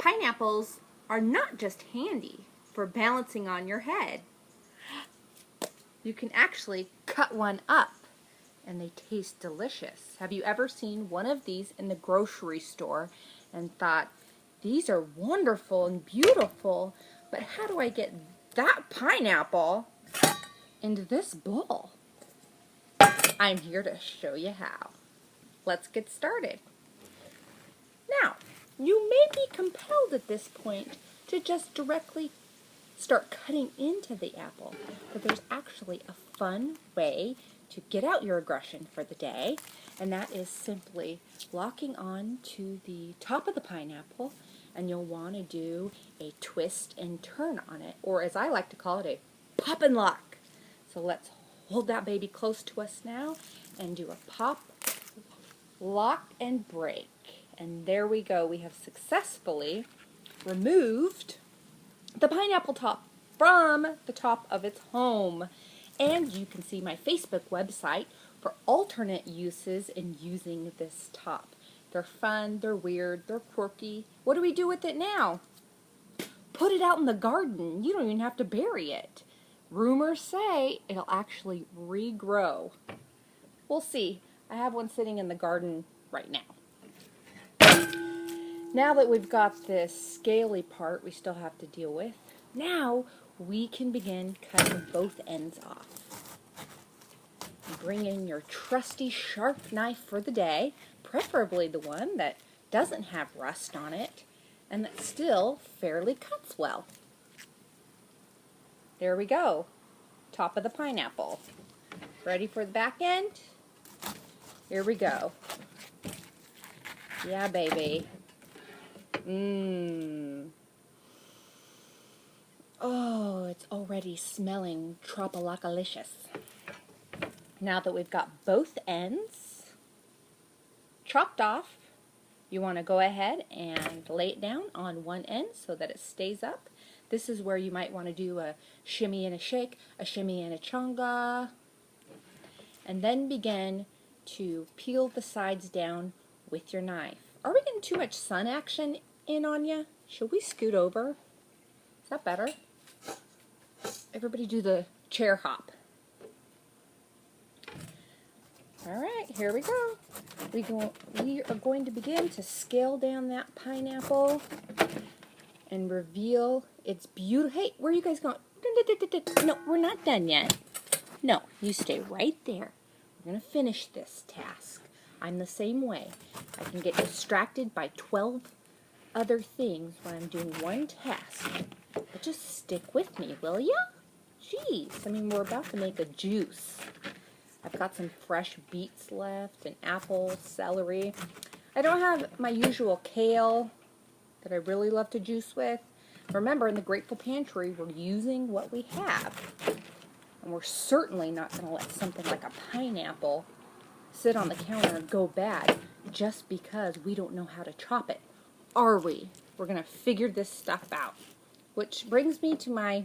Pineapples are not just handy for balancing on your head. You can actually cut one up and they taste delicious. Have you ever seen one of these in the grocery store and thought, these are wonderful and beautiful, but how do I get that pineapple into this bowl? I'm here to show you how. Let's get started. Now, you may be compelled at this point to just directly start cutting into the apple, but there's actually a fun way to get out your aggression for the day, and that is simply locking on to the top of the pineapple, and you'll want to do a twist and turn on it, or as I like to call it, a pop and lock. So let's hold that baby close to us now and do a pop, lock, and break. And there we go. We have successfully removed the pineapple top from the top of its home. And you can see my Facebook website for alternate uses in using this top. They're fun, they're weird, they're quirky. What do we do with it now? Put it out in the garden. You don't even have to bury it. Rumors say it'll actually regrow. We'll see. I have one sitting in the garden right now. Now that we've got this scaly part we still have to deal with, now we can begin cutting both ends off. Bring in your trusty sharp knife for the day, preferably the one that doesn't have rust on it and that still fairly cuts well. There we go. Top of the pineapple. Ready for the back end? Here we go. Yeah, baby. Oh, it's already smelling tropicalicious. Now that we've got both ends chopped off, you want to go ahead and lay it down on one end so that it stays up. This is where you might want to do a shimmy and a shake, a shimmy and a chonga, and then begin to peel the sides down with your knife. Are we getting too much sun action in on you? Should we scoot over? Is that better? Everybody do the chair hop. Alright, here we go. We are going to begin to scale down that pineapple and reveal its beauty. Hey, where are you guys going? No, we're not done yet. No, you stay right there. We're going to finish this task. I'm the same way. I can get distracted by 12 other things when I'm doing one task. But just stick with me, will ya? Jeez, I mean, we're about to make a juice. I've got some fresh beets left, and apple, celery. I don't have my usual kale that I really love to juice with. Remember, in the Grateful Pantry, we're using what we have. And we're certainly not going to let something like a pineapple sit on the counter and go bad just because we don't know how to chop it. Are we? We're going to figure this stuff out. Which brings me to my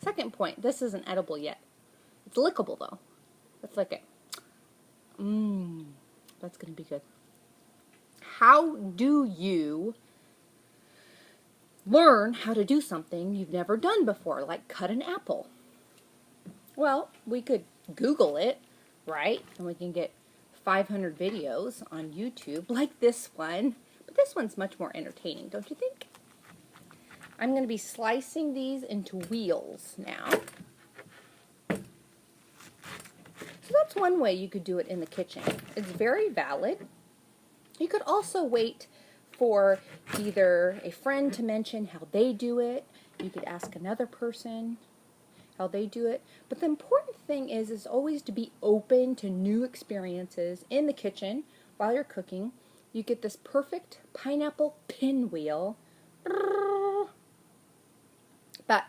second point. This isn't edible yet. It's lickable though. Let's lick it. That's going to be good. How do you learn how to do something you've never done before, like cut an apple? Well, we could Google it, right? And we can get 500 videos on YouTube, like this one. But this one's much more entertaining, don't you think? I'm going to be slicing these into wheels now. So that's one way you could do it in the kitchen. It's very valid. You could also wait for either a friend to mention how they do it. You could ask another person how they do it. But the important thing is always to be open to new experiences in the kitchen while you're cooking. You get this perfect pineapple pinwheel. But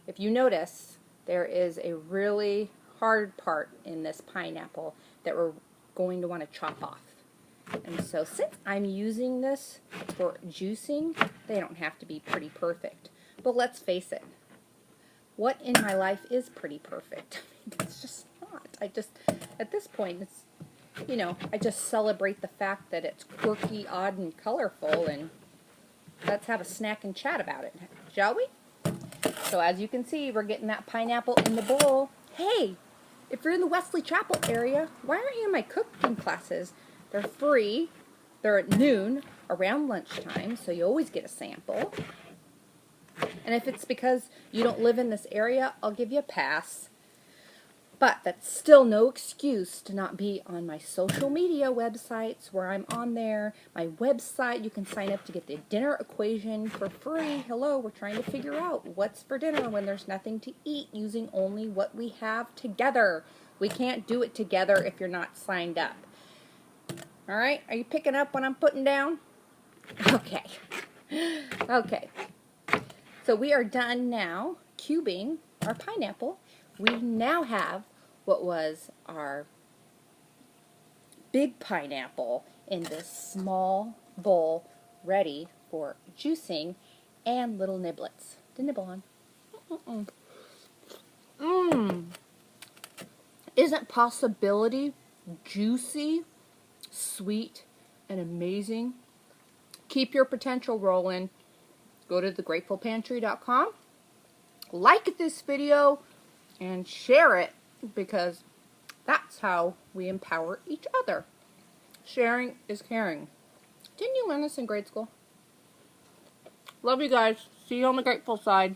if you notice, there is a really hard part in this pineapple that we're going to want to chop off. And so since I'm using this for juicing, they don't have to be pretty perfect. But let's face it, what in my life is pretty perfect? It's just not. At this point, it's, I just celebrate the fact that it's quirky, odd, and colorful, and let's have a snack and chat about it, shall we? So as you can see, we're getting that pineapple in the bowl. Hey, if you're in the Wesley Chapel area, why aren't you in my cooking classes? They're free. They're at noon around lunchtime, so you always get a sample. And if it's because you don't live in this area, I'll give you a pass. But that's still no excuse to not be on my social media websites where I'm on there. My website, you can sign up to get the dinner equation for free. Hello, we're trying to figure out what's for dinner when there's nothing to eat using only what we have together. We can't do it together if you're not signed up. All right, are you picking up what I'm putting down? Okay. Okay. So we are done now cubing our pineapple. We now have what was our big pineapple in this small bowl ready for juicing and little niblets to nibble on. Isn't possibility juicy, sweet, and amazing? Keep your potential rolling. Go to thegratefulpantry.com, like this video, and share it, because that's how we empower each other. Sharing is caring. Didn't you learn this in grade school? Love you guys. See you on the grateful side.